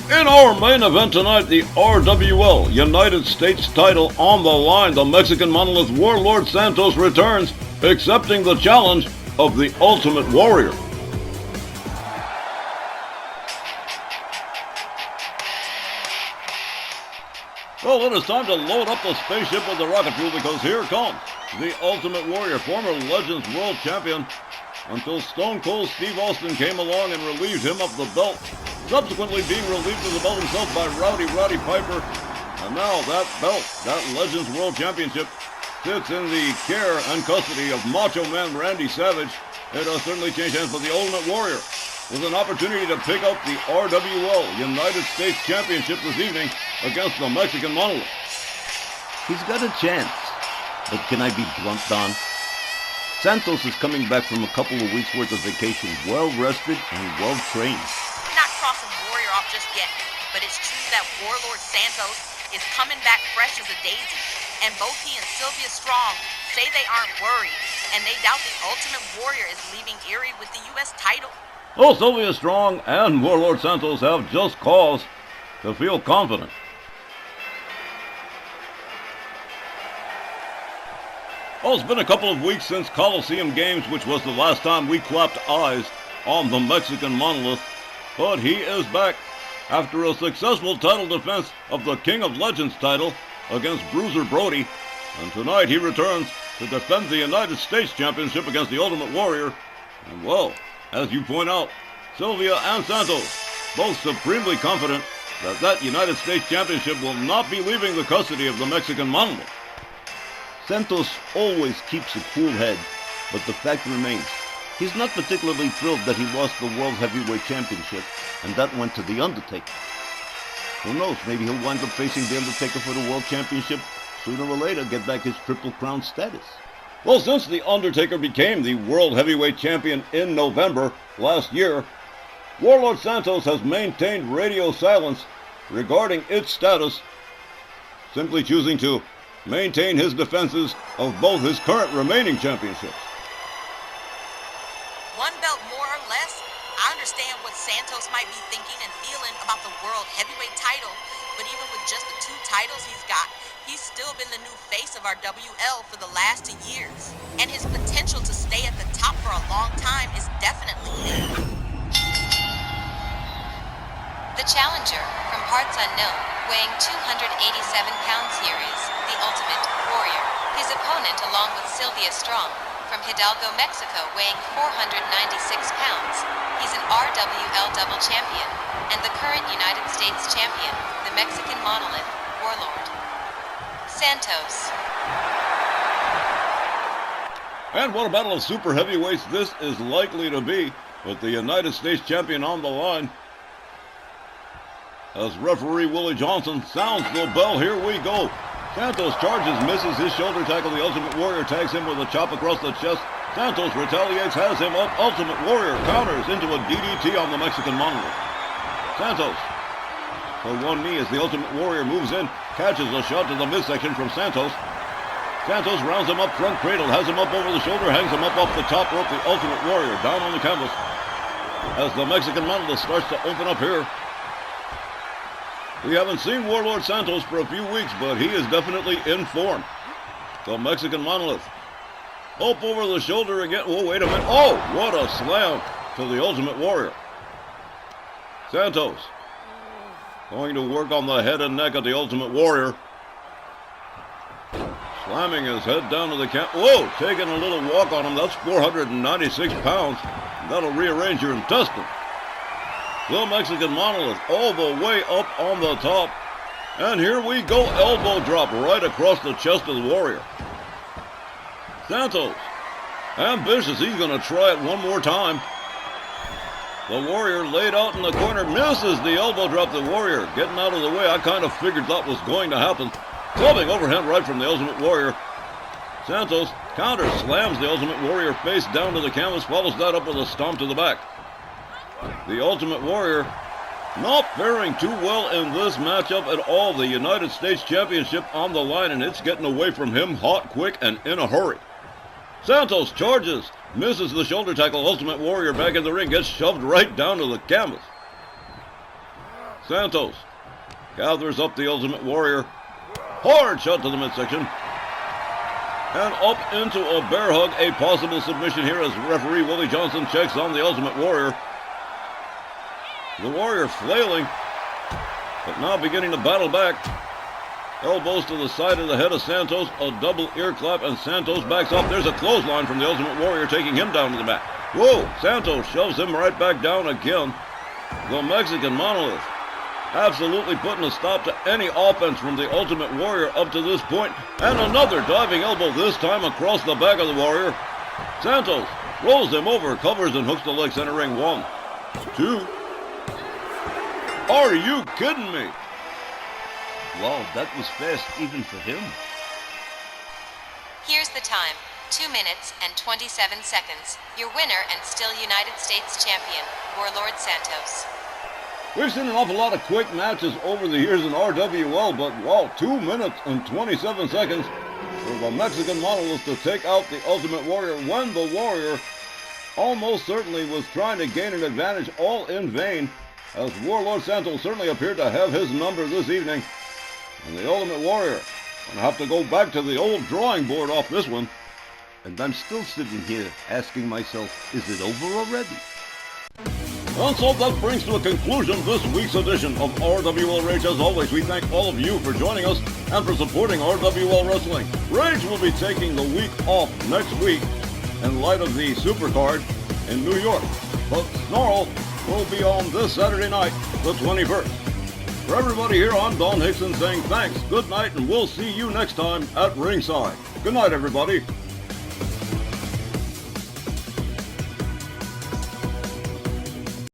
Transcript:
In our main event tonight, the RWL United States title on the line. The Mexican monolith Warlord Santos returns, accepting the challenge of the Ultimate Warrior. Well, it is time to load up the spaceship with the rocket fuel because here comes the Ultimate Warrior, former Legends World Champion, until Stone Cold Steve Austin came along and relieved him of the belt, subsequently being relieved of the belt himself by Roddy Piper. And now that belt, that Legends World Championship, sits in the care and custody of Macho Man Randy Savage. It has certainly changed hands, but the Ultimate Warrior with an opportunity to pick up the RWL United States Championship this evening against the Mexican monolith. He's got a chance, but can I be blunt, Don? Santos is coming back from a couple of weeks' worth of vacation, well-rested and well-trained. Not crossing Warrior off just yet, but it's true that Warlord Santos is coming back fresh as a daisy, and both he and Sylvia Strong say they aren't worried, and they doubt the Ultimate Warrior is leaving Erie with the U.S. title. Well, Sylvia Strong and Warlord Santos have just cause to feel confident. Well, it's been a couple of weeks since Coliseum Games, which was the last time we clapped eyes on the Mexican monolith, but he is back after a successful title defense of the King of Legends title against Bruiser Brody, and tonight he returns to defend the United States Championship against the Ultimate Warrior. And well, as you point out, Sylvia and Santos both supremely confident that that United States Championship will not be leaving the custody of the Mexican monolith. Santos always keeps a cool head, but the fact remains, he's not particularly thrilled that he lost the World Heavyweight Championship, and that went to The Undertaker. Who knows, maybe he'll wind up facing The Undertaker for the World Championship sooner or later, get back his Triple Crown status. Well, since The Undertaker became the World Heavyweight Champion in November last year, Warlord Santos has maintained radio silence regarding its status, simply choosing to maintain his defenses of both his current remaining championships. One belt more or less, I understand what Santos might be thinking and feeling about the World Heavyweight title, but even with just the 2 titles he's got, he's still been the new face of our WL for the last 2 years, and his potential to stay at the top for a long time is definitely there. The challenger, from parts unknown, weighing 287 pounds here is the Ultimate Warrior. His opponent, along with Sylvia Strong, from Hidalgo, Mexico, weighing 496 pounds. He's an RWL double champion, and the current United States champion, the Mexican monolith, Warlord Santos. And what a battle of super heavyweights this is likely to be, with the United States champion on the line. As referee Willie Johnson sounds the bell, here we go. Santos charges, misses his shoulder tackle. The Ultimate Warrior tags him with a chop across the chest. Santos retaliates, has him up. Ultimate Warrior counters into a DDT on the Mexican monolith. Santos for one knee as the Ultimate Warrior moves in, catches a shot to the midsection from Santos. Santos rounds him up front cradle, has him up over the shoulder, hangs him up off the top rope. The Ultimate Warrior down on the canvas as the Mexican monolith starts to open up here. We haven't seen Warlord Santos for a few weeks, but he is definitely in form. The Mexican monolith up over the shoulder again. Oh, wait a minute. Oh, what a slam to the Ultimate Warrior. Santos going to work on the head and neck of the Ultimate Warrior. Slamming his head down to the camp. Whoa, taking a little walk on him. That's 496 pounds. That'll rearrange your intestines. The Mexican monolith all the way up on the top. And here we go, elbow drop right across the chest of the Warrior. Santos, ambitious, he's going to try it one more time. The Warrior laid out in the corner, misses the elbow drop. The Warrior getting out of the way. I kind of figured that was going to happen. Clubbing overhand right from the Ultimate Warrior. Santos counter slams the Ultimate Warrior face down to the canvas, follows that up with a stomp to the back. The Ultimate Warrior not faring too well in this matchup at all. The United States Championship on the line, and it's getting away from him hot, quick, and in a hurry. Santos charges, misses the shoulder tackle. Ultimate Warrior back in the ring, gets shoved right down to the canvas. Santos gathers up the Ultimate Warrior. Hard shot to the midsection. And up into a bear hug, a possible submission here as referee Willie Johnson checks on the Ultimate Warrior. The Warrior flailing, but now beginning to battle back. Elbows to the side of the head of Santos, a double ear clap, and Santos backs up. There's a clothesline from the Ultimate Warrior, taking him down to the mat. Whoa, Santos shoves him right back down again. The Mexican Monolith absolutely putting a stop to any offense from the Ultimate Warrior up to this point. And another diving elbow, this time across the back of the Warrior. Santos rolls him over, covers and hooks the leg, center ring. 1, 2. Are you kidding me? Wow, that was fast even for him. Here's the time. 2 minutes and 27 seconds. Your winner and still United States champion, Warlord Santos. We've seen an awful lot of quick matches over the years in RWL, but wow, 2 minutes and 27 seconds for the Mexican Monolith to take out the Ultimate Warrior when the Warrior almost certainly was trying to gain an advantage, all in vain, as Warlord Santos certainly appeared to have his number this evening. And the Ultimate Warrior gonna have to go back to the old drawing board off this one. And I'm still sitting here asking myself, is it over already? And so that brings to a conclusion this week's edition of RWL Rage. As always, we thank all of you for joining us and for supporting RWL Wrestling. Rage will be taking the week off next week in light of the Supercard in New York. But Snarl will be on this Saturday night, the 21st. For everybody here, I'm Don Hickson saying thanks, good night, and we'll see you next time at ringside. Good night, everybody.